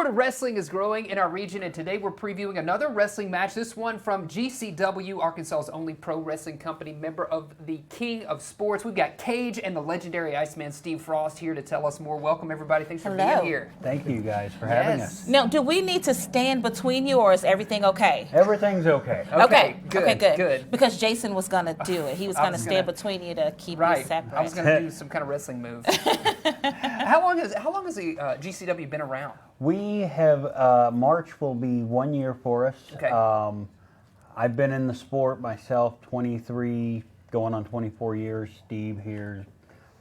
sport of wrestling is growing in our region, and today we're previewing another wrestling match. This one from GCW, Arkansas's only pro wrestling company, member of the King of Sports. We've got Cage and the legendary Iceman Steve Frost here to tell us more. Welcome, everybody. Thanks for being here. Thank you guys for having us. Now, do we need to stand between you, or is everything okay? Everything's okay. Okay, good. good. Because Jason was going to do it. He was going to stand between you to keep you separate. I was going to do some kind of wrestling move. How long has the GCW been around? We have, March will be 1 year for us. Okay. I've been in the sport myself 23, going on 24 years. Steve here's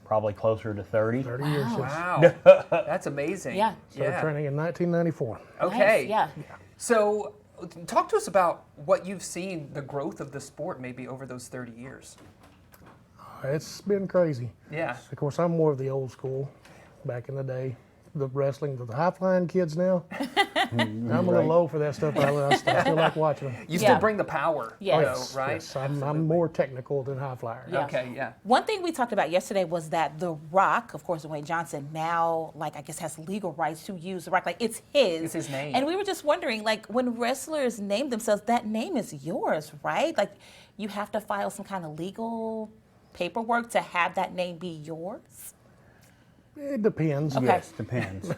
probably closer to 30. 30 years. Yes. Wow. That's amazing. Yeah. Started training in 1994. Okay. Nice, yeah. So talk to us about what you've seen, the growth of the sport maybe over those 30 years. It's been crazy. Yeah. Of course, I'm more of the old school back in the day. The wrestling, the high-flying kids now. I'm a little low for that stuff, but I still like watching them. You still bring the power, Yes. though, right? Yes, I'm more technical than high flyer. Yeah. Okay, yeah. One thing we talked about yesterday was that The Rock, of course, Dwayne Johnson, now, I guess has legal rights to use The Rock. It's his. It's his name. And we were just wondering, when wrestlers name themselves, that name is yours, right? You have to file some kind of legal paperwork to have that name be yours? It depends. Okay. Yes, depends.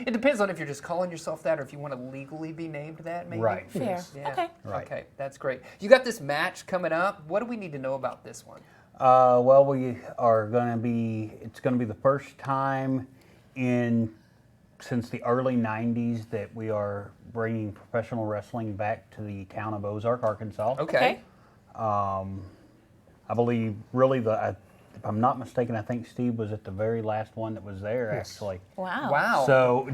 It depends on if you're just calling yourself that or if you want to legally be named that, maybe. Right. Fair. Yeah. Okay. Right. Okay, that's great. You got this match coming up. What do we need to know about this one? Well, we are going to be, it's going to be the first time since the early 90s that we are bringing professional wrestling back to the town of Ozark, Arkansas. Okay. I believe really if I'm not mistaken, I think Steve was at the very last one that was there, Yes. actually. Wow. Wow. So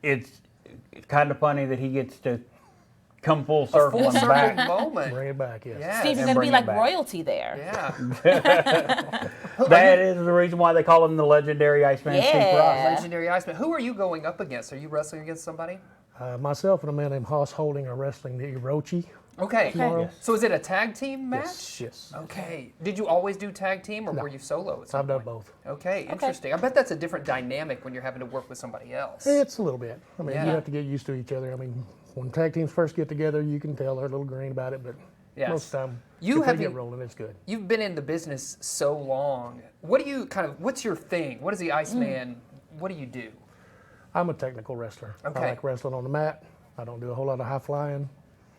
it's kind of funny that he gets to come full circle Full and circle back. moment. Bring it back, yes. Yeah. Steve, you're And going to be bring like it back. royalty there. Yeah. That is the reason why they call him the legendary Iceman Steve Yeah. Frost. Legendary Iceman. Who are you going up against? Are you wrestling against somebody? Myself and a man named Hoss Holding are wrestling the Orochi. Okay. Tomorrow. So is it a tag team match? Yes. Okay. Did you always do tag team or were you solo at some I've done point? both. Okay, interesting. I bet that's a different dynamic when you're having to work with somebody else. It's a little bit. I mean, Yeah. you have to get used to each other. I mean, when tag teams first get together, you can tell they're a little green about it, but Yes. most of the time, You if have they get been- rolling, it's good. You've been in the business so long. What do you what's your thing? What is the Iceman? What do you do? I'm a technical wrestler. Okay. I like wrestling on the mat. I don't do a whole lot of high flying.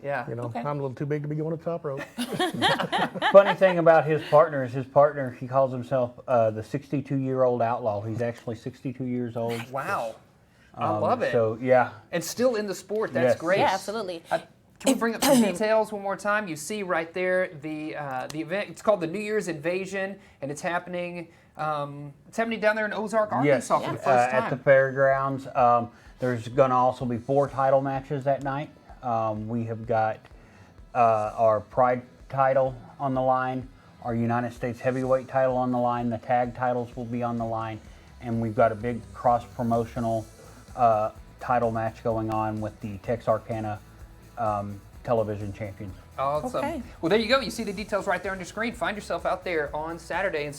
Yeah. Okay. I'm a little too big to be going to the top rope. Funny thing about his partner is he calls himself the 62-year-old outlaw. He's actually 62 years old. Wow. I love it. So, yeah. And still in the sport. That's Yes. great. Yeah, absolutely. Can we bring up some details one more time? You see right there the event. It's called the New Year's Invasion, and it's happening. It's happening down there in Ozark, Yes, Arkansas for the first time. at the fairgrounds. There's going to also be 4 title matches that night. We have got our Pride title on the line, our United States Heavyweight title on the line, the tag titles will be on the line, and we've got a big cross-promotional title match going on with the Texarkana television champions. Awesome. Okay. Well, there you go. You see the details right there on your screen. Find yourself out there on Saturday and